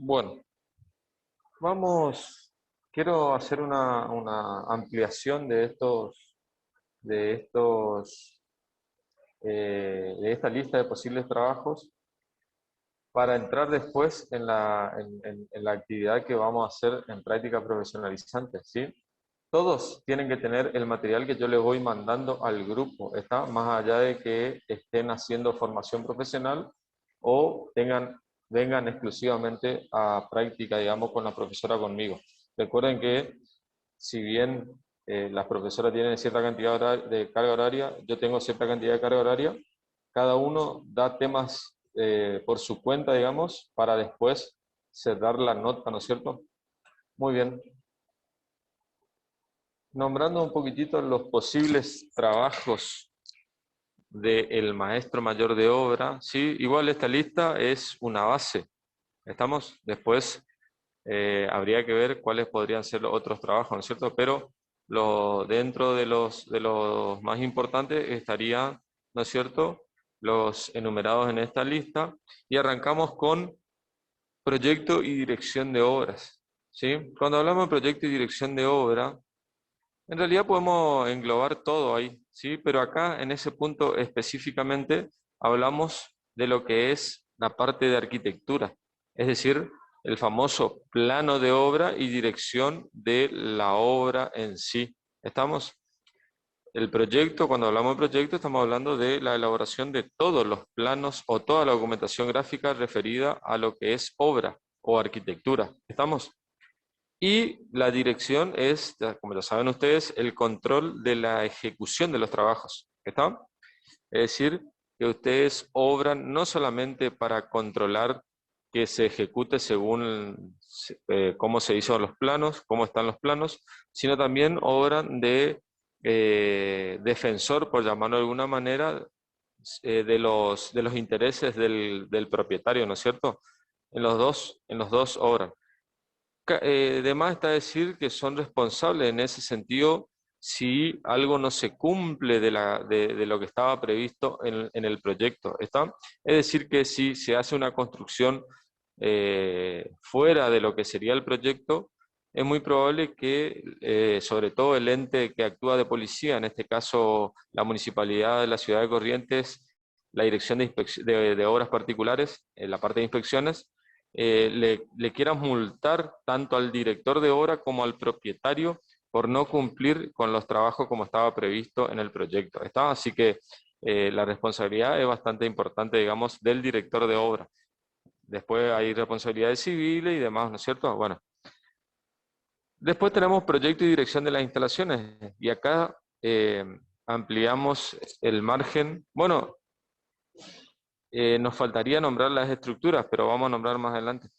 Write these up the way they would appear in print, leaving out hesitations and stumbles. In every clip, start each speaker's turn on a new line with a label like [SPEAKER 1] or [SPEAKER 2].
[SPEAKER 1] Bueno, quiero hacer una ampliación de esta lista de posibles trabajos para entrar después en la actividad que vamos a hacer en práctica profesionalizante, ¿sí? Todos tienen que tener el material que yo les voy mandando al grupo, ¿está? Más allá de que estén haciendo formación profesional o vengan exclusivamente a práctica, digamos, con la profesora conmigo. Recuerden que si bien las profesoras tienen cierta cantidad de carga horaria, yo tengo cierta cantidad de carga horaria, cada uno da temas por su cuenta, digamos, para después cerrar la nota, ¿no es cierto? Muy bien. Nombrando un poquitito los posibles trabajos del maestro mayor de obra, ¿sí? Igual esta lista es una base, ¿estamos? Después habría que ver cuáles podrían ser los otros trabajos, ¿no es cierto? Pero dentro de los más importantes estarían, ¿no es cierto?, los enumerados en esta lista, y arrancamos con proyecto y dirección de obras, ¿sí? Cuando hablamos de proyecto y dirección de obra, en realidad podemos englobar todo ahí, ¿sí? Pero acá, en ese punto específicamente, hablamos de lo que es la parte de arquitectura, es decir, el famoso plano de obra y dirección de la obra en sí. ¿Estamos? El proyecto, cuando hablamos de proyecto, estamos hablando de la elaboración de todos los planos o toda la documentación gráfica referida a lo que es obra o arquitectura. ¿Estamos? Y la dirección es, como ya saben ustedes, el control de la ejecución de los trabajos. ¿Está? Es decir, que ustedes obran no solamente para controlar que se ejecute según cómo se hizo los planos, cómo están los planos, sino también obran de defensor, por llamarlo de alguna manera, de los intereses del propietario, ¿no es cierto? En los dos obran. De más está decir que son responsables en ese sentido si algo no se cumple de lo que estaba previsto en el proyecto. ¿Está? Es decir, que si se hace una construcción fuera de lo que sería el proyecto, es muy probable que, sobre todo el ente que actúa de policía, en este caso la Municipalidad de la Ciudad de Corrientes, la Dirección de Obras Particulares, en la parte de inspecciones, le quieran multar tanto al director de obra como al propietario por no cumplir con los trabajos como estaba previsto en el proyecto. ¿Está? Así que la responsabilidad es bastante importante, digamos, del director de obra. Después hay responsabilidades civiles y demás, ¿no es cierto? Bueno, después tenemos proyecto y dirección de las instalaciones, y acá ampliamos el margen. Bueno, nos faltaría nombrar las estructuras, pero vamos a nombrar más adelante.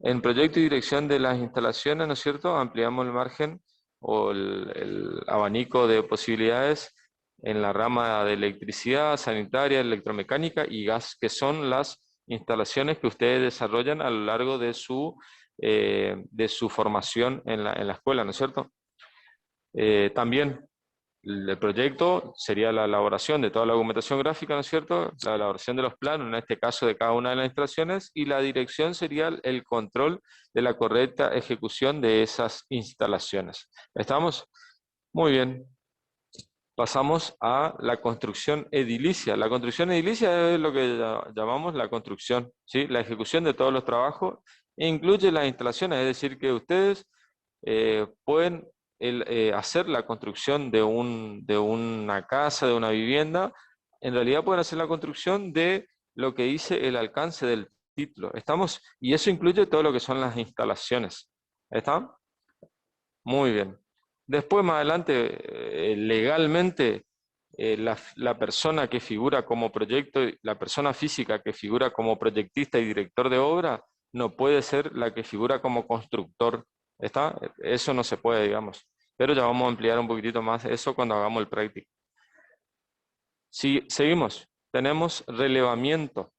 [SPEAKER 1] En proyecto y dirección de las instalaciones, ¿no es cierto?, ampliamos el margen o el abanico de posibilidades en la rama de electricidad, sanitaria, electromecánica y gas, que son las instalaciones que ustedes desarrollan a lo largo de su formación en la escuela, ¿no es cierto? También el proyecto sería la elaboración de toda la documentación gráfica, ¿no es cierto? La elaboración de los planos, en este caso de cada una de las instalaciones, y la dirección sería el control de la correcta ejecución de esas instalaciones. ¿Estamos? Muy bien. Pasamos a la construcción edilicia. La construcción edilicia es lo que llamamos la construcción, ¿sí? La ejecución de todos los trabajos e incluye las instalaciones, es decir, que ustedes pueden hacer la construcción de una casa, de una vivienda. En realidad pueden hacer la construcción de lo que dice el alcance del título. ¿Estamos? Y eso incluye todo lo que son las instalaciones. ¿Está? Muy bien. Después, más adelante, legalmente, la persona que figura como proyecto, la persona física que figura como proyectista y director de obra, no puede ser la que figura como constructor. ¿Está? Eso no se puede, digamos. Pero ya vamos a ampliar un poquitito más eso cuando hagamos el práctico. Si seguimos, tenemos relevamiento.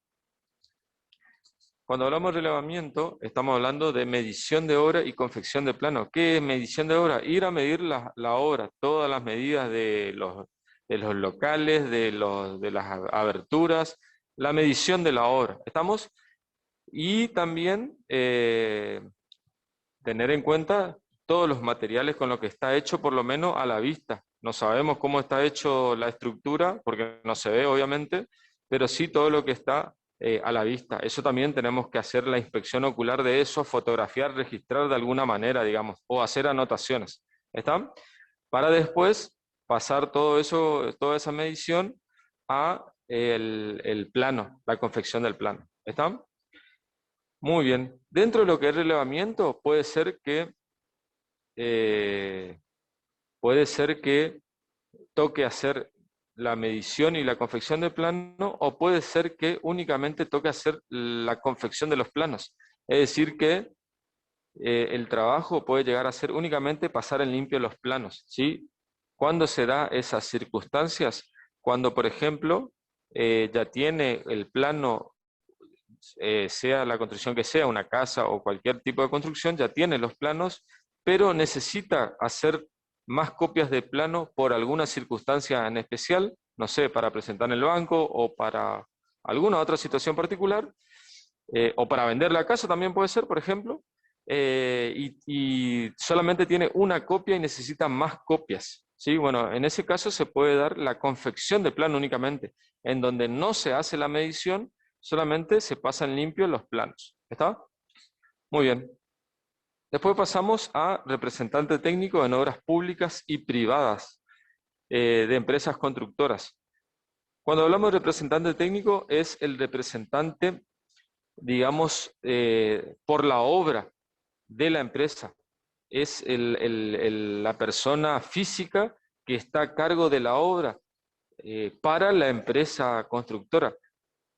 [SPEAKER 1] Cuando hablamos de relevamiento, estamos hablando de medición de obra y confección de plano. ¿Qué es medición de obra? Ir a medir la obra, todas las medidas de los locales, de las aberturas, la medición de la obra. ¿Estamos? Y también tener en cuenta todos los materiales con los que está hecho, por lo menos a la vista. No sabemos cómo está hecho la estructura, porque no se ve obviamente, pero sí todo lo que está a la vista. Eso también tenemos que hacer la inspección ocular de eso, fotografiar, registrar de alguna manera, digamos, o hacer anotaciones. ¿Está? Para después pasar todo eso, toda esa medición a el plano, la confección del plano. ¿Está? Muy bien. Dentro de lo que es relevamiento, eh, puede ser que toque hacer la medición y la confección de plano, o puede ser que únicamente toque hacer la confección de los planos. Es decir, que el trabajo puede llegar a ser únicamente pasar en limpio los planos, ¿sí? ¿Cuándo se da esas circunstancias? Cuando, por ejemplo, ya tiene el plano, sea la construcción que sea, una casa o cualquier tipo de construcción, ya tiene los planos, pero necesita hacer más copias de plano por alguna circunstancia en especial, no sé, para presentar en el banco o para alguna otra situación particular, o para vender la casa también puede ser, por ejemplo, y solamente tiene una copia y necesita más copias. ¿Sí? Bueno, en ese caso se puede dar la confección de plano únicamente, en donde no se hace la medición, solamente se pasan limpio los planos. ¿Está? Muy bien. Después pasamos a representante técnico en obras públicas y privadas de empresas constructoras. Cuando hablamos de representante técnico, es el representante, digamos, por la obra de la empresa. Es la persona física que está a cargo de la obra para la empresa constructora.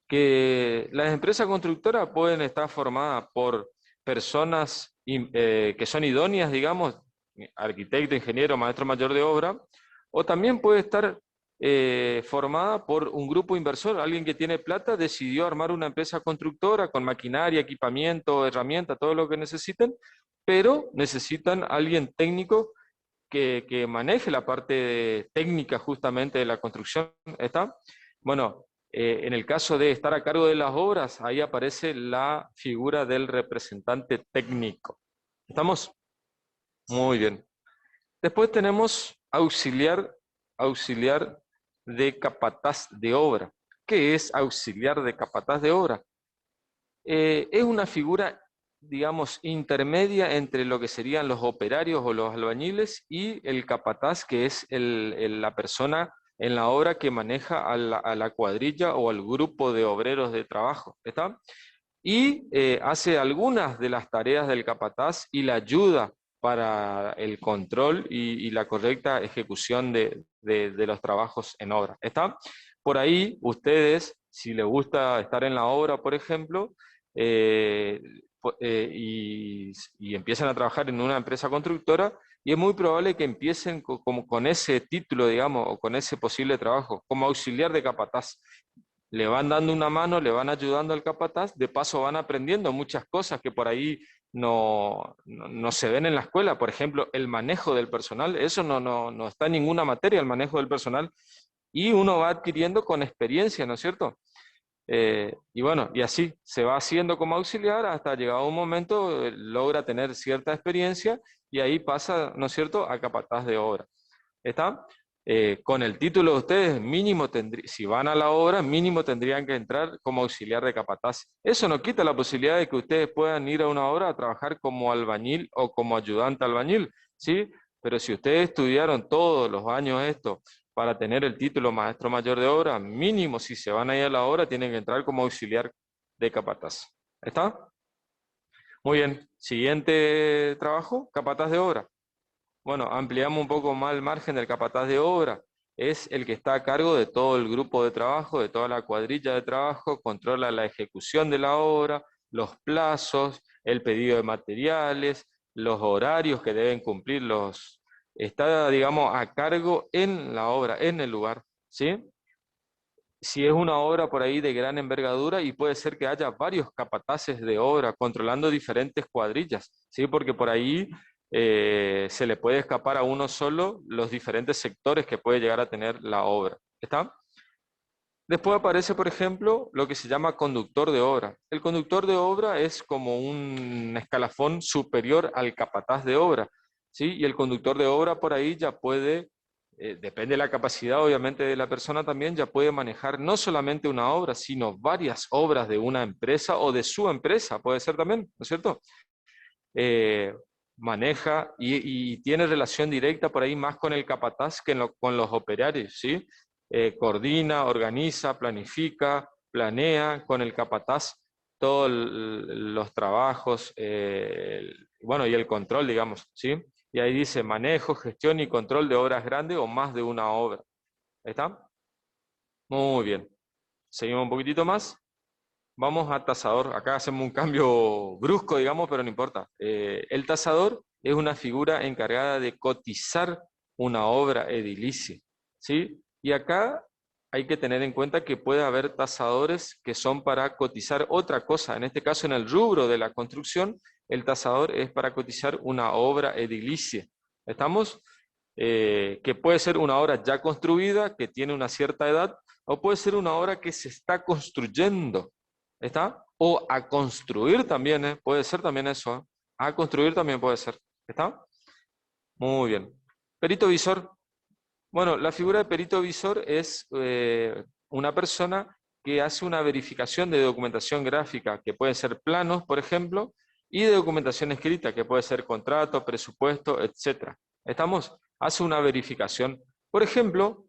[SPEAKER 1] Que las empresas constructoras pueden estar formadas por personas que son idóneas, digamos, arquitecto, ingeniero, maestro mayor de obra, o también puede estar formada por un grupo inversor, alguien que tiene plata, decidió armar una empresa constructora con maquinaria, equipamiento, herramientas, todo lo que necesiten, pero necesitan alguien técnico que maneje la parte técnica justamente de la construcción, ¿está? Bueno, en el caso de estar a cargo de las obras, ahí aparece la figura del representante técnico. ¿Estamos? Muy bien. Después tenemos auxiliar de capataz de obra. ¿Qué es auxiliar de capataz de obra? Es una figura, digamos, intermedia entre lo que serían los operarios o los albañiles y el capataz, que es la persona en la obra que maneja a la cuadrilla o al grupo de obreros de trabajo. ¿Está? Y hace algunas de las tareas del capataz y la ayuda para el control y la correcta ejecución de los trabajos en obra. ¿Está? Por ahí ustedes, si les gusta estar en la obra, por ejemplo, eh, y empiezan a trabajar en una empresa constructora, y es muy probable que empiecen como con ese título, digamos, o con ese posible trabajo, como auxiliar de capataz. Le van dando una mano, le van ayudando al capataz, de paso van aprendiendo muchas cosas que por ahí no se ven en la escuela. Por ejemplo, el manejo del personal, eso no está en ninguna materia, el manejo del personal, y uno va adquiriendo con experiencia, ¿no es cierto? Y bueno, y así se va haciendo como auxiliar hasta llegado un momento, logra tener cierta experiencia y ahí pasa, ¿no es cierto?, a capataz de obra. ¿Está? Con el título de ustedes, mínimo si van a la obra, mínimo tendrían que entrar como auxiliar de capataz. Eso no quita la posibilidad de que ustedes puedan ir a una obra a trabajar como albañil o como ayudante albañil, ¿sí? Pero si ustedes estudiaron todos los años esto para tener el título maestro mayor de obra, mínimo si se van a ir a la obra, tienen que entrar como auxiliar de capataz. ¿Está? Muy bien. Siguiente trabajo, capataz de obra. Bueno, ampliamos un poco más el margen del capataz de obra. Es el que está a cargo de todo el grupo de trabajo, de toda la cuadrilla de trabajo, controla la ejecución de la obra, los plazos, el pedido de materiales, los horarios que deben cumplir los... Está, digamos, a cargo en la obra, en el lugar, ¿sí? Si es una obra por ahí de gran envergadura y puede ser que haya varios capataces de obra controlando diferentes cuadrillas, ¿sí? Porque por ahí se le puede escapar a uno solo los diferentes sectores que puede llegar a tener la obra. ¿Está? Después aparece, por ejemplo, lo que se llama conductor de obra. El conductor de obra es como un escalafón superior al capataz de obra, ¿sí? Y el conductor de obra por ahí ya puede, depende de la capacidad obviamente de la persona también, ya puede manejar no solamente una obra, sino varias obras de una empresa o de su empresa, puede ser también, ¿no es cierto? eh, Maneja y tiene relación directa por ahí más con el capataz que con los operarios, ¿sí? Coordina, organiza, planifica, planea con el capataz todos los trabajos, bueno, y el control, digamos, ¿sí? Y ahí dice manejo, gestión y control de obras grandes o más de una obra. ¿Ahí está? Muy bien. Seguimos un poquitito más. Vamos a tasador. Acá hacemos un cambio brusco, digamos, pero no importa. El tasador es una figura encargada de cotizar una obra edilicia, ¿sí? Y acá hay que tener en cuenta que puede haber tasadores que son para cotizar otra cosa. En este caso, en el rubro de la construcción, el tasador es para cotizar una obra edilicia. ¿Estamos? Que puede ser una obra ya construida, que tiene una cierta edad, o puede ser una obra que se está construyendo. ¿Está? O a construir también, ¿eh? Puede ser también eso, ¿eh? A construir también puede ser. ¿Está? Muy bien. Perito visor. Bueno, la figura de perito visor es una persona que hace una verificación de documentación gráfica, que puede ser planos, por ejemplo, y de documentación escrita, que puede ser contrato, presupuesto, etcétera. ¿Estamos? Hace una verificación. Por ejemplo,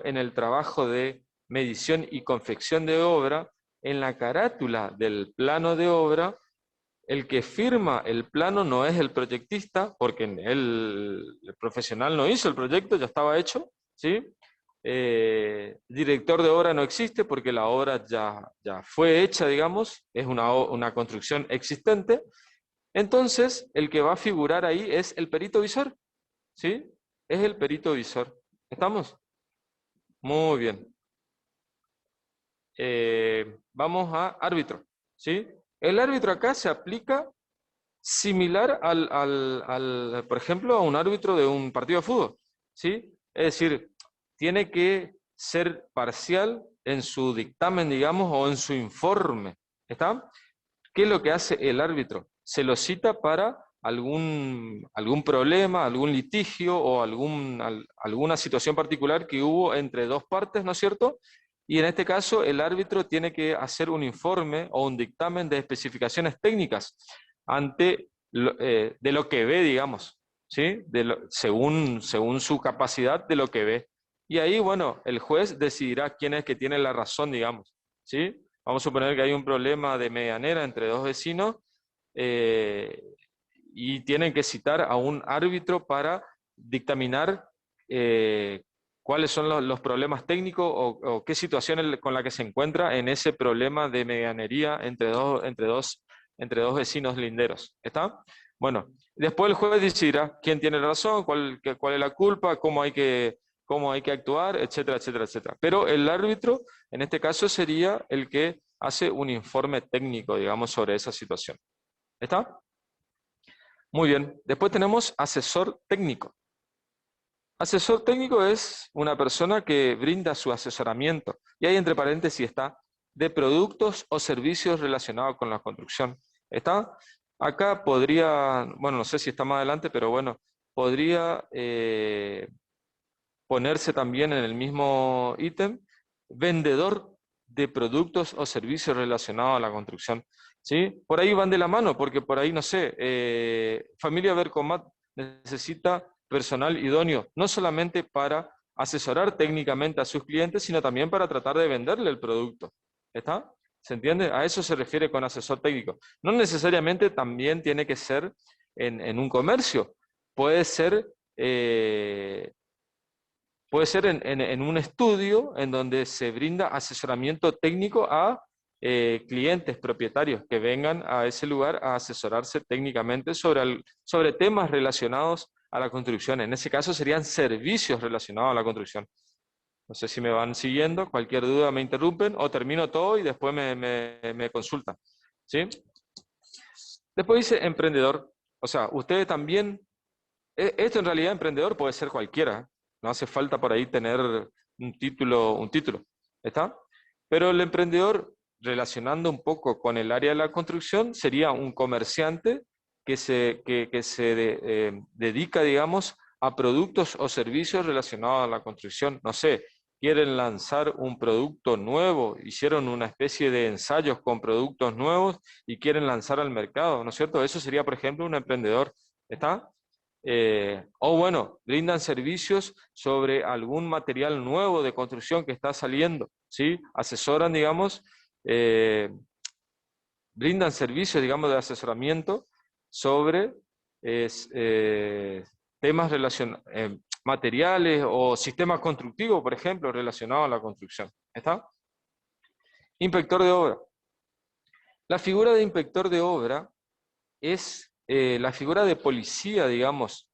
[SPEAKER 1] en el trabajo de medición y confección de obra, en la carátula del plano de obra, el que firma el plano no es el proyectista, porque el profesional no hizo el proyecto, ya estaba hecho, ¿sí? Director de obra no existe porque la obra ya fue hecha, digamos, es una construcción existente. Entonces, el que va a figurar ahí es el perito visor, ¿sí? Es el perito visor. ¿Estamos? Muy bien. Vamos a árbitro, ¿sí? El árbitro acá se aplica similar por ejemplo, a un árbitro de un partido de fútbol, ¿sí? Es decir, tiene que ser parcial en su dictamen, digamos, o en su informe, ¿está? ¿Qué es lo que hace el árbitro? Se lo cita para algún problema, algún litigio o alguna situación particular que hubo entre dos partes, ¿no es cierto? Y en este caso, el árbitro tiene que hacer un informe o un dictamen de especificaciones técnicas de lo que ve, digamos, ¿sí? Según su capacidad de lo que ve. Y ahí, bueno, el juez decidirá quién es que tiene la razón, digamos, ¿sí? Vamos a suponer que hay un problema de medianera entre dos vecinos eh, y tienen que citar a un árbitro para dictaminar eh, cuáles son los problemas técnicos o qué situación con la que se encuentra en ese problema de medianería entre dos vecinos linderos. ¿Está? Bueno, después el juez decidirá quién tiene razón, cuál es la culpa, cómo hay que actuar, etcétera, etcétera, etcétera. Pero el árbitro, en este caso, sería el que hace un informe técnico, digamos, sobre esa situación. ¿Está? Muy bien. Después tenemos asesor técnico. Asesor técnico es una persona que brinda su asesoramiento. Y ahí entre paréntesis está de productos o servicios relacionados con la construcción. ¿Está? Acá podría, bueno, no sé si está más adelante, pero bueno, podría ponerse también en el mismo ítem, vendedor de productos o servicios relacionados a la construcción. ¿Sí? Por ahí van de la mano, porque por ahí, no sé, Familia Vercomat necesita personal idóneo, no solamente para asesorar técnicamente a sus clientes, sino también para tratar de venderle el producto. ¿Está? ¿Se entiende? A eso se refiere con asesor técnico. No necesariamente también tiene que ser en un comercio. Puede ser Puede ser en un estudio en donde se brinda asesoramiento técnico a clientes, propietarios que vengan a ese lugar a asesorarse técnicamente sobre temas relacionados a la construcción. En ese caso serían servicios relacionados a la construcción. No sé si me van siguiendo, cualquier duda me interrumpen o termino todo y después me consultan. ¿Sí? Después dice emprendedor. O sea, ustedes también esto en realidad emprendedor puede ser cualquiera. No hace falta por ahí tener un título, un título. ¿Está? Pero el emprendedor, relacionando un poco con el área de la construcción, sería un comerciante que se dedica, digamos, a productos o servicios relacionados a la construcción. No sé, quieren lanzar un producto nuevo, hicieron una especie de ensayos con productos nuevos y quieren lanzar al mercado, ¿no es cierto? Eso sería, por ejemplo, un emprendedor, ¿está? O bueno, brindan servicios sobre algún material nuevo de construcción que está saliendo, ¿sí? Asesoran, digamos, eh, brindan servicios, digamos, de asesoramiento sobre es, temas materiales o sistemas constructivos, por ejemplo, relacionados a la construcción. ¿Está? Inspector de obra. La figura de inspector de obra es la figura de policía, digamos.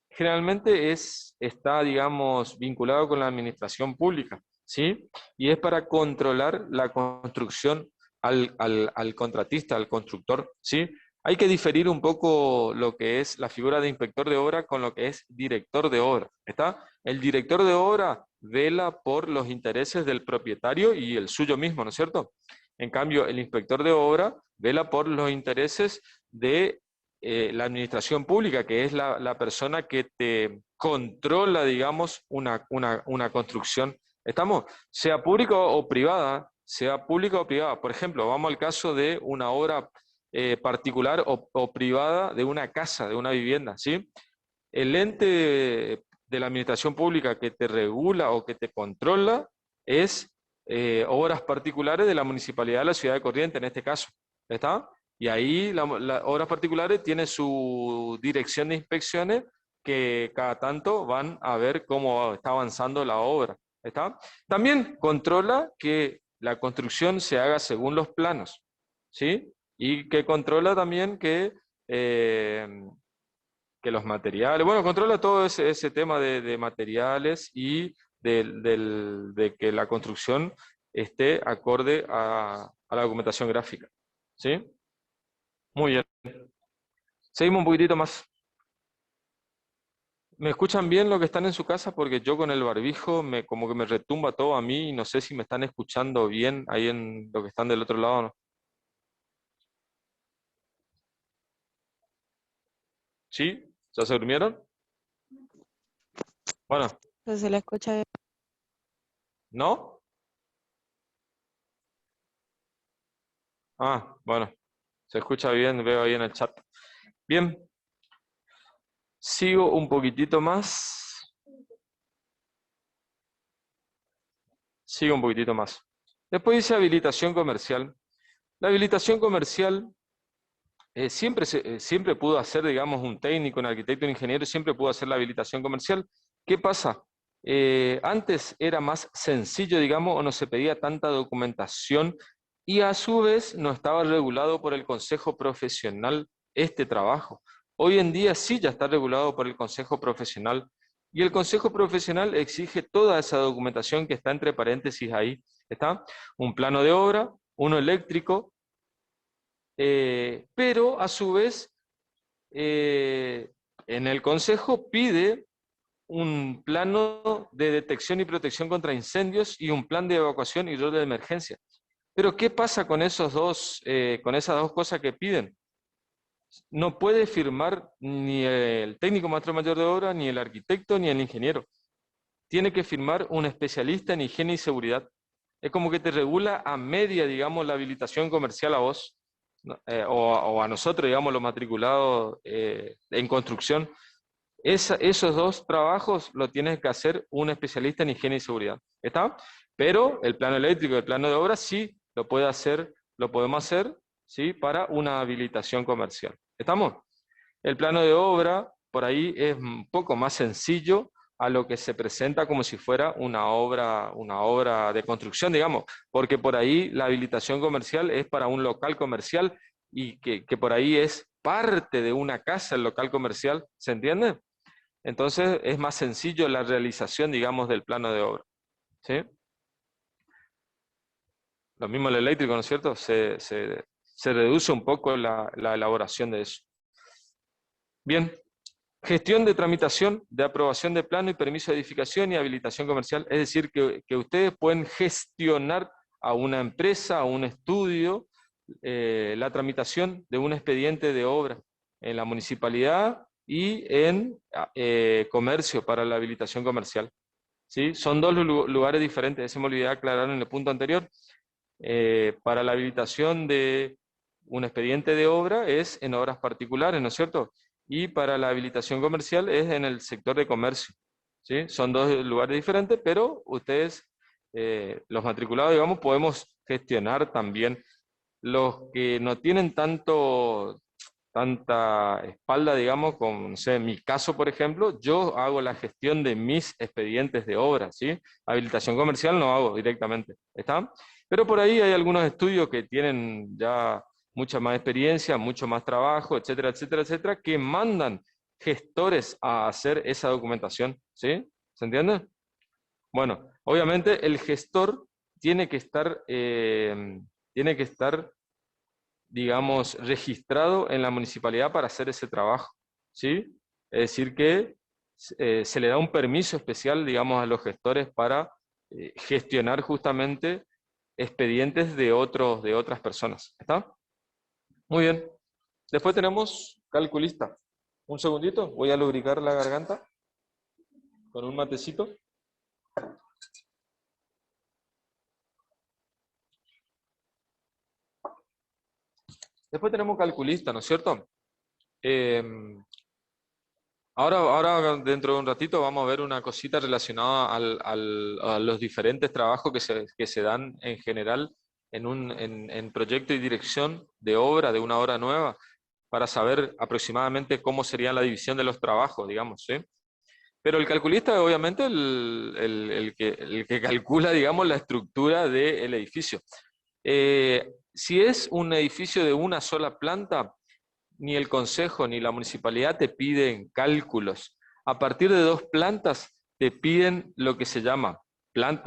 [SPEAKER 1] Generalmente está, digamos, vinculado con la administración pública, ¿sí? Y es para controlar la construcción al contratista, al constructor, ¿sí? Hay que diferir un poco lo que es la figura de inspector de obra con lo que es director de obra, ¿está? El director de obra vela por los intereses del propietario y el suyo mismo, ¿no es cierto? En cambio, el inspector de obra vela por los intereses de la administración pública, que es la persona que te controla, digamos, una construcción. ¿Estamos? Sea pública o privada, sea pública o privada. Por ejemplo, vamos al caso de una obra particular o privada de una casa, de una vivienda, ¿sí? El ente de la administración pública que te regula o que te controla es obras particulares de la municipalidad de la ciudad de Corrientes, en este caso. ¿Está? Y ahí las obras particulares tienen su dirección de inspecciones que cada tanto van a ver cómo está avanzando la obra. ¿Está? También controla que la construcción se haga según los planos, ¿sí? Y que controla también eh, que los materiales, bueno, controla todo ese tema de materiales y de que la construcción esté acorde a la documentación gráfica. ¿Sí? Muy bien. Seguimos un poquitito más. ¿Me escuchan bien lo que están en su casa? Porque yo con el barbijo como que me retumba todo a mí y no sé si me están escuchando bien ahí en lo que están del otro lado, ¿no? ¿Sí? ¿Ya se durmieron? Bueno,
[SPEAKER 2] Pues se le escucha bien.
[SPEAKER 1] ¿no? Ah, bueno, se escucha bien, veo ahí en el chat. Bien, sigo un poquitito más. Sigo un poquitito más. Después dice habilitación comercial. La habilitación comercial siempre pudo hacer, digamos, un técnico, un arquitecto, un ingeniero, siempre pudo hacer la habilitación comercial. ¿Qué pasa? Antes era más sencillo, digamos, o no se pedía tanta documentación y a su vez no estaba regulado por el Consejo Profesional este trabajo. Hoy en día sí ya está regulado por el Consejo Profesional y el Consejo Profesional exige toda esa documentación que está entre paréntesis ahí. ¿Está? Un plano de obra, uno eléctrico, pero a su vez eh, en el Consejo pide un plano de detección y protección contra incendios y un plan de evacuación y rol de emergencia. Pero ¿qué pasa con esas dos cosas que piden? No puede firmar ni el técnico maestro mayor de obra, ni el arquitecto, ni el ingeniero. Tiene que firmar un especialista en higiene y seguridad. Es como que te regula a media, digamos, la habilitación comercial a vos, ¿no? O a nosotros, digamos, los matriculados en construcción. Esos dos trabajos lo tiene que hacer un especialista en higiene y seguridad. ¿Está? Pero el plano eléctrico, el plano de obra, sí lo puede hacer, lo podemos hacer, ¿sí? Para una habilitación comercial. ¿Estamos? El plano de obra, por ahí es un poco más sencillo a lo que se presenta como si fuera una obra de construcción, digamos, porque por ahí la habilitación comercial es para un local comercial y que por ahí es parte de una casa el local comercial, ¿se entiende? Entonces es más sencillo la realización, digamos, del plano de obra. ¿Sí? Lo mismo el eléctrico, ¿no es cierto? Se reduce un poco la elaboración de eso. Bien, Gestión de tramitación de aprobación de plano y permiso de edificación y habilitación comercial. Es decir, que ustedes pueden gestionar a una empresa, a un estudio, la tramitación de un expediente de obra en la municipalidad y en comercio para la habilitación comercial. ¿Sí? Son dos lugares diferentes, eso me olvidé aclarar en el punto anterior. Para la habilitación de un expediente de obra es en obras particulares, ¿no es cierto? Y para la habilitación comercial es en el sector de comercio. ¿Sí? Son dos lugares diferentes, pero ustedes, los matriculados, digamos, podemos gestionar también. Los que no tienen tanta espalda, digamos, como, no sé, en mi caso, por ejemplo, yo hago la gestión de mis expedientes de obra, ¿sí? Habilitación comercial no hago directamente, ¿está? Pero por ahí hay algunos estudios que tienen ya mucha más experiencia, mucho más trabajo, etcétera, etcétera, etcétera, que mandan gestores a hacer esa documentación, ¿sí? ¿Se entiende? Bueno, obviamente el gestor tiene que estar, digamos, registrado en la municipalidad para hacer ese trabajo, ¿sí? Es decir, que se le da un permiso especial, digamos, a los gestores para gestionar justamente expedientes de otras personas. ¿Está? Muy bien. Después tenemos calculista. Un segundito, voy a lubricar la garganta con un matecito. Después tenemos calculista, ¿no es cierto? Eh, ahora, dentro de un ratito, vamos a ver una cosita relacionada a los diferentes trabajos que se dan en general en proyecto y dirección de obra, de una obra nueva, para saber aproximadamente cómo sería la división de los trabajos, digamos, ¿sí? Pero el calculista es obviamente el que calcula, digamos, la estructura del edificio. Si es un edificio de una sola planta, ni el consejo ni la municipalidad te piden cálculos. A partir de dos plantas te piden lo que se llama plano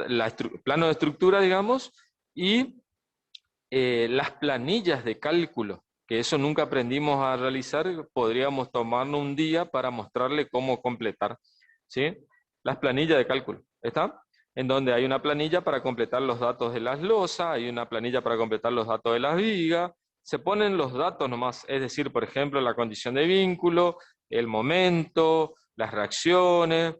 [SPEAKER 1] de estructura, digamos, y las planillas de cálculo, que eso nunca aprendimos a realizar, podríamos tomarnos un día para mostrarle cómo completar, ¿sí? Las planillas de cálculo, ¿está? En donde hay una planilla para completar los datos de las losas, hay una planilla para completar los datos de las vigas, se ponen los datos nomás, es decir, por ejemplo, la condición de vínculo, el momento, las reacciones,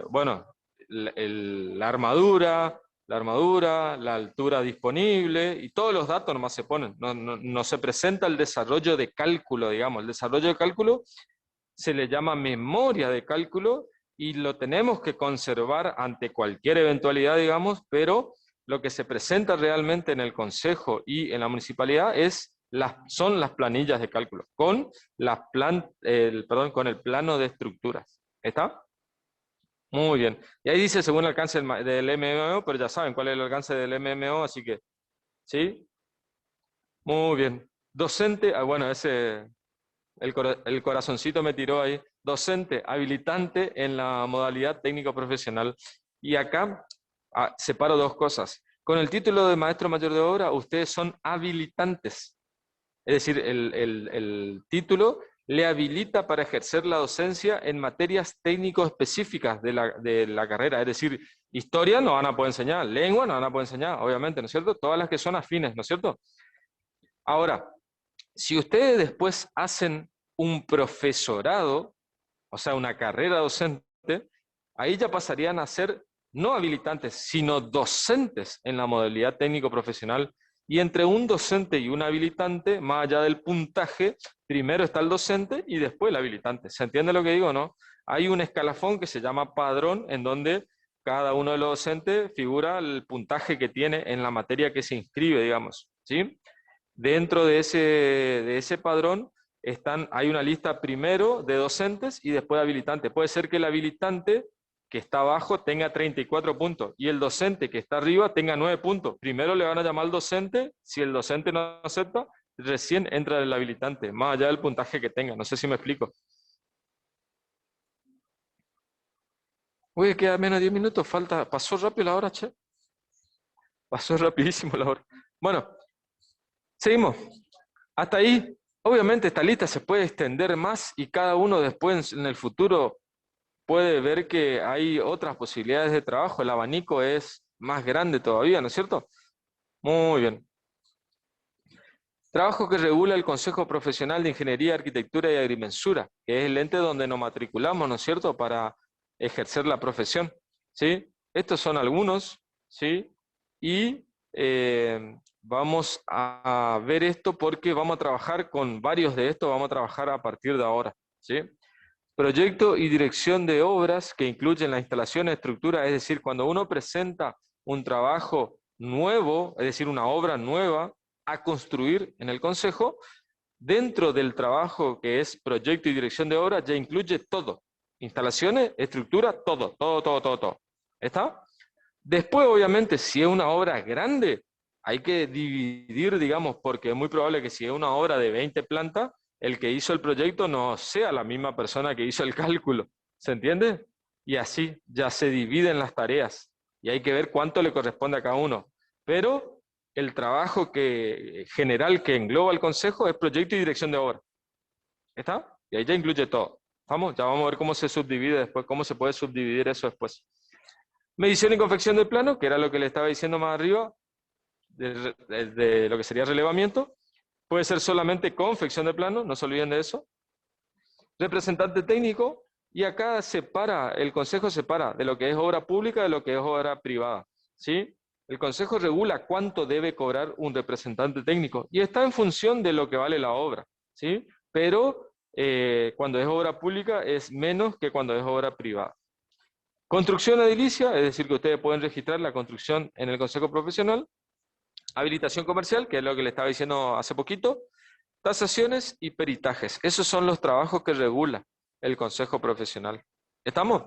[SPEAKER 1] bueno, la armadura, la altura disponible y todos los datos nomás se ponen. No se presenta el desarrollo de cálculo, digamos. El desarrollo de cálculo se le llama memoria de cálculo y lo tenemos que conservar ante cualquier eventualidad, digamos, pero lo que se presenta realmente en el consejo y en la municipalidad son las planillas de cálculo, con con el plano de estructuras. ¿Está? Muy bien. Y ahí dice según el alcance del MMO, pero ya saben cuál es el alcance del MMO, así que, ¿sí? Muy bien. Docente, bueno, el corazoncito me tiró ahí. Docente, habilitante en la modalidad técnico profesional. Y acá separo dos cosas. Con el título de maestro mayor de obra, ustedes son habilitantes. Es decir, el título le habilita para ejercer la docencia en materias técnico específicas de la carrera. Es decir, historia no van a poder enseñar, lengua no van a poder enseñar, obviamente, ¿no es cierto? Todas las que son afines, ¿no es cierto? Ahora, si ustedes después hacen un profesorado, o sea, una carrera docente, ahí ya pasarían a ser no habilitantes, sino docentes en la modalidad técnico-profesional. Y entre un docente y un habilitante, más allá del puntaje, primero está el docente y después el habilitante. ¿Se entiende lo que digo, no? Hay un escalafón que se llama padrón, en donde cada uno de los docentes figura el puntaje que tiene en la materia que se inscribe, digamos, ¿sí? Dentro de ese padrón hay una lista primero de docentes y después de habilitantes. Puede ser que el habilitante que está abajo tenga 34 puntos y el docente que está arriba tenga 9 puntos. Primero le van a llamar al docente, si el docente no acepta, recién entra el habilitante, más allá del puntaje que tenga. No sé si me explico. Uy, queda menos de 10 minutos, pasó rápido la hora, che. Pasó rapidísimo la hora. Bueno, seguimos. Hasta ahí, Obviamente esta lista se puede extender más y cada uno después en el futuro puede ver que hay otras posibilidades de trabajo. El abanico es más grande todavía, ¿no es cierto? Muy bien. Trabajo que regula el Consejo Profesional de Ingeniería, Arquitectura y Agrimensura, que es el ente donde nos matriculamos, ¿no es cierto?, para ejercer la profesión, ¿sí? Estos son algunos, ¿sí? Y vamos a ver esto porque vamos a trabajar con varios de estos, vamos a trabajar a partir de ahora, ¿sí? Proyecto y dirección de obras que incluyen la instalación, estructura, es decir, cuando uno presenta un trabajo nuevo, es decir, una obra nueva a construir en el consejo, dentro del trabajo que es proyecto y dirección de obra ya incluye todo, instalaciones, estructura, todo, todo, todo, todo, todo. ¿Está? Después, obviamente, si es una obra grande, hay que dividir, digamos, porque es muy probable que si es una obra de 20 plantas, el que hizo el proyecto no sea la misma persona que hizo el cálculo. ¿Se entiende? Y así ya se dividen las tareas y hay que ver cuánto le corresponde a cada uno. Pero el trabajo general que engloba el consejo es proyecto y dirección de obra. ¿Está? Y ahí ya incluye todo. ¿Vamos? Ya vamos a ver cómo se subdivide después, cómo se puede subdividir eso después. Medición y confección del plano, que era lo que le estaba diciendo más arriba, de lo que sería relevamiento. Puede ser solamente confección de plano, no se olviden de eso. Representante técnico, y acá el consejo separa de lo que es obra pública de lo que es obra privada, ¿sí? El consejo regula cuánto debe cobrar un representante técnico y está en función de lo que vale la obra, ¿sí? Pero cuando es obra pública es menos que cuando es obra privada. Construcción edilicia, es decir, que ustedes pueden registrar la construcción en el consejo profesional. Habilitación comercial, que es lo que le estaba diciendo hace poquito. Tasaciones y peritajes. Esos son los trabajos que regula el consejo profesional. ¿Estamos?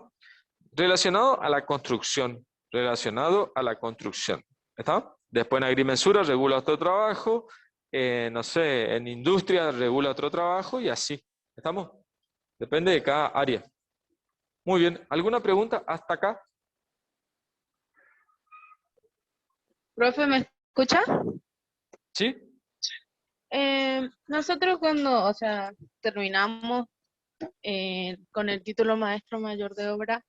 [SPEAKER 1] Relacionado a la construcción. Relacionado a la construcción. ¿Está? Después en agrimensura regula otro trabajo. No sé, en industria regula otro trabajo y así. ¿Estamos? Depende de cada área. Muy bien. ¿Alguna pregunta hasta acá?
[SPEAKER 2] Profe, ¿me escucha?
[SPEAKER 1] ¿Sí?
[SPEAKER 2] Nosotros cuando, o sea, terminamos con el título maestro mayor de obra,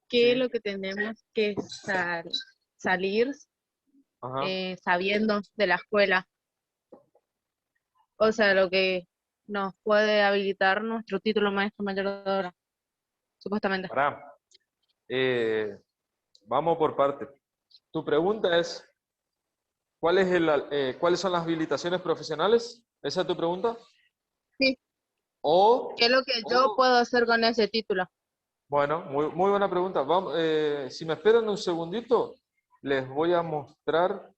[SPEAKER 2] ¿qué es
[SPEAKER 1] Sí.
[SPEAKER 2] lo que tenemos que salir
[SPEAKER 1] Ajá.
[SPEAKER 2] sabiendo de la escuela? O sea, lo que nos puede habilitar nuestro título maestro mayor de obra, supuestamente.
[SPEAKER 1] Pará. Eh, Vamos por parte. Tu pregunta es, ¿cuáles son las habilitaciones profesionales? ¿Esa es tu pregunta?
[SPEAKER 2] Sí. ¿Qué
[SPEAKER 1] O,
[SPEAKER 2] es lo que yo
[SPEAKER 1] o
[SPEAKER 2] puedo hacer con ese título?
[SPEAKER 1] bueno, muy buena pregunta. Vamos, si me esperan un segundito, les voy a mostrar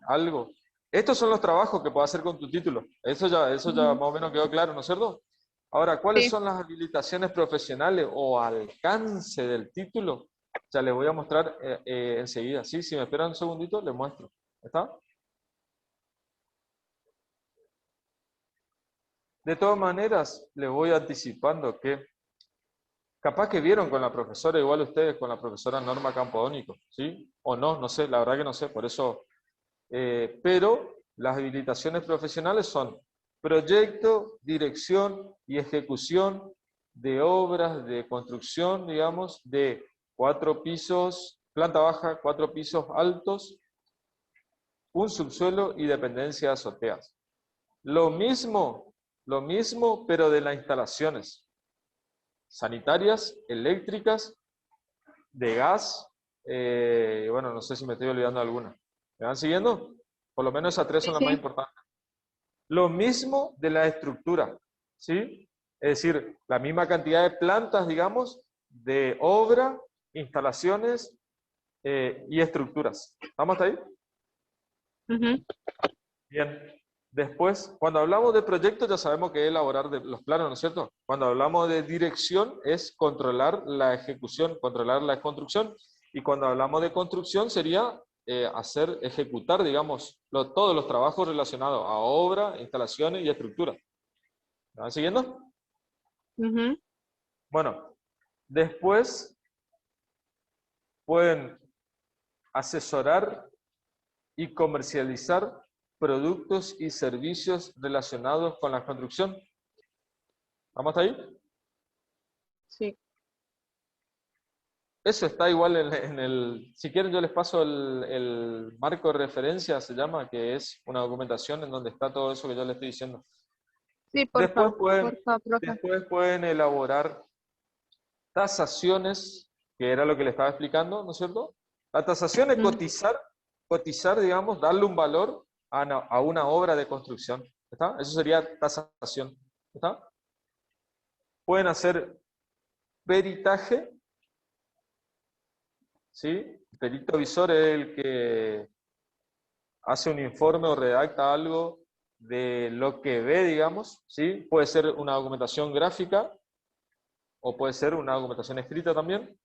[SPEAKER 1] algo. Estos son los trabajos que puedes hacer con tu título. Eso ya
[SPEAKER 2] Ujú.
[SPEAKER 1] más o menos quedó claro, ¿no es cierto? Ahora, ¿cuáles
[SPEAKER 2] Sí.
[SPEAKER 1] son las habilitaciones profesionales o alcance del título? Ya les voy a mostrar enseguida. Sí, si me esperan un segundito, les muestro. ¿Está? De todas maneras, les voy anticipando que capaz que vieron con la profesora, igual ustedes, con la profesora Norma Campodónico, ¿sí? O no, no sé, la verdad que no sé, por eso. Pero las habilitaciones profesionales son proyecto, dirección y ejecución de obras de construcción, digamos, de 4 pisos, planta baja, 4 pisos altos, un subsuelo y dependencia de azoteas. Lo mismo, pero de las instalaciones sanitarias, eléctricas, de gas, bueno, no sé si me estoy olvidando de alguna. ¿Me van siguiendo? Por lo menos esas tres
[SPEAKER 2] Sí,
[SPEAKER 1] son las más
[SPEAKER 2] sí.
[SPEAKER 1] importantes. Lo mismo de la estructura, ¿sí? Es decir, la misma cantidad de plantas, digamos, de obra, instalaciones y estructuras. ¿Estamos hasta ahí?
[SPEAKER 2] Ujú.
[SPEAKER 1] Bien. Después, cuando hablamos de proyectos, ya sabemos que es elaborar los planos, ¿no es cierto? Cuando hablamos de dirección, es controlar la ejecución, controlar la construcción. Y cuando hablamos de construcción, sería ejecutar, digamos, todos los trabajos relacionados a obra, instalaciones y estructura. ¿Me van siguiendo?
[SPEAKER 2] Ujú.
[SPEAKER 1] Bueno, después pueden asesorar y comercializar productos y servicios relacionados con la construcción. ¿Vamos hasta ahí?
[SPEAKER 2] Sí.
[SPEAKER 1] Eso está igual en el... Si quieren yo les paso el marco de referencia, se llama, que es una documentación en donde está todo eso que yo les estoy diciendo.
[SPEAKER 2] Sí,
[SPEAKER 1] Después
[SPEAKER 2] por favor, profe.
[SPEAKER 1] después pueden elaborar tasaciones, que era lo que le estaba explicando, ¿no es cierto? La tasación es cotizar, digamos, darle un valor a una obra de construcción. ¿Está? Eso sería tasación. ¿Está? Pueden hacer peritaje, ¿sí? El perito visor es el que hace un informe o redacta algo de lo que ve, digamos, ¿sí? Puede ser una documentación gráfica o puede ser una documentación escrita también.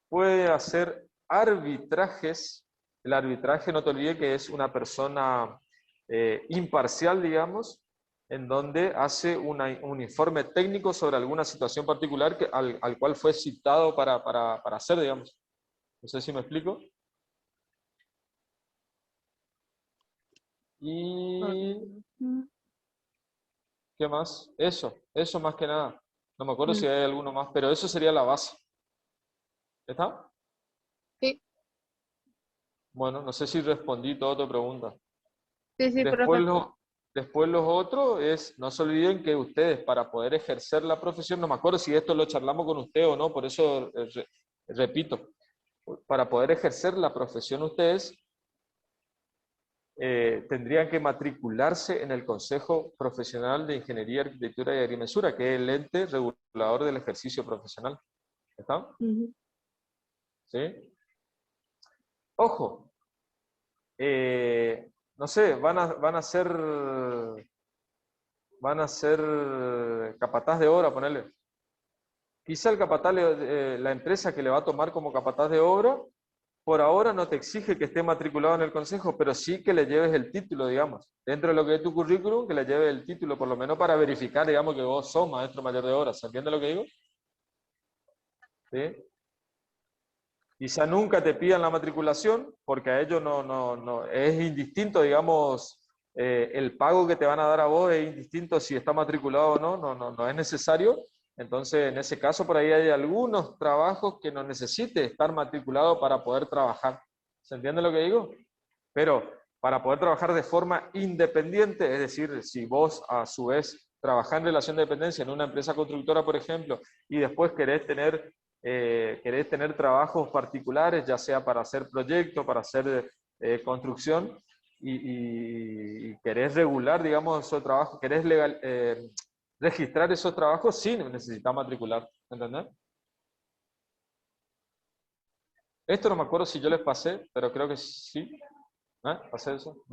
[SPEAKER 1] Puede hacer arbitrajes. El arbitraje, no te olvides que es una persona imparcial, digamos, en donde hace un informe técnico sobre alguna situación particular al cual fue citado para hacer, digamos. No sé si me explico. Y... ¿qué más? Eso más que nada. No me acuerdo si hay alguno más, pero eso sería la base. ¿Está?
[SPEAKER 2] Sí,
[SPEAKER 1] Bueno, no sé si respondí toda tu pregunta.
[SPEAKER 2] sí,
[SPEAKER 1] Después,
[SPEAKER 2] profe.
[SPEAKER 1] después los otros es, no se olviden que ustedes para poder ejercer la profesión, no me acuerdo si esto lo charlamos con usted o no, por eso repito, para poder ejercer la profesión ustedes tendrían que matricularse en el Consejo Profesional de Ingeniería, Arquitectura y Agrimensura, que es el ente regulador del ejercicio profesional. ¿Está? ¿Sí? Ojo, no sé, van a ser capataz de obra, ponerle. Quizá el capataz, la empresa que le va a tomar como capataz de obra, por ahora no te exige que esté matriculado en el consejo, pero sí que le lleves el título, digamos. Dentro de lo que es tu currículum, que le lleves el título, por lo menos para verificar, digamos, que vos sos maestro mayor de obra. ¿Se entiende lo que digo? ¿Sí? Quizá nunca te pidan la matriculación, porque a ellos no es indistinto, digamos, el pago que te van a dar a vos es indistinto si está matriculado o no es necesario. Entonces, en ese caso, por ahí hay algunos trabajos que no necesite estar matriculado para poder trabajar. ¿Se entiende lo que digo? Pero para poder trabajar de forma independiente, es decir, si vos a su vez trabajás en relación de dependencia en una empresa constructora, por ejemplo, y después querés tener trabajos particulares, ya sea para hacer proyectos, para hacer construcción, y querés regular, digamos, esos trabajos, querés registrar esos trabajos, sí necesitas matricular, ¿entendés? Esto no me acuerdo si yo les pasé, pero creo que sí. ¿Pasé eso?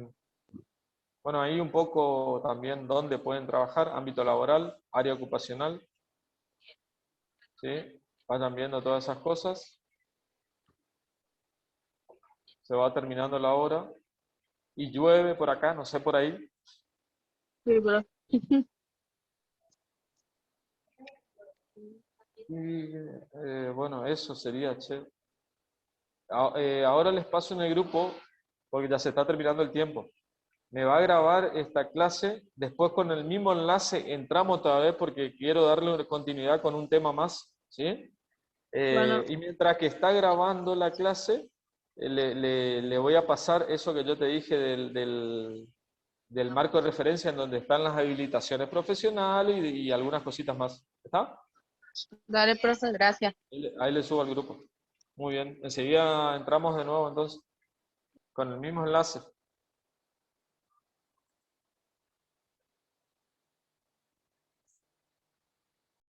[SPEAKER 1] Bueno, ahí un poco también dónde pueden trabajar, ámbito laboral, área ocupacional, ¿sí? Vayan viendo todas esas cosas. Se va terminando la hora y llueve por acá, no sé por ahí.
[SPEAKER 2] Sí, profe.
[SPEAKER 1] Y bueno, eso sería, che. Ahora les paso en el grupo, porque ya se está terminando el tiempo. Me va a grabar esta clase, después con el mismo enlace entramos otra vez porque quiero darle continuidad con un tema más, ¿sí?
[SPEAKER 2] Bueno,
[SPEAKER 1] Y mientras que está grabando la clase, le voy a pasar eso que yo te dije del marco de referencia en donde están las habilitaciones profesionales y algunas cositas más. ¿Está?
[SPEAKER 2] dale, profe, gracias.
[SPEAKER 1] Ahí le subo al grupo. Muy bien. Enseguida entramos de nuevo entonces con el mismo enlace.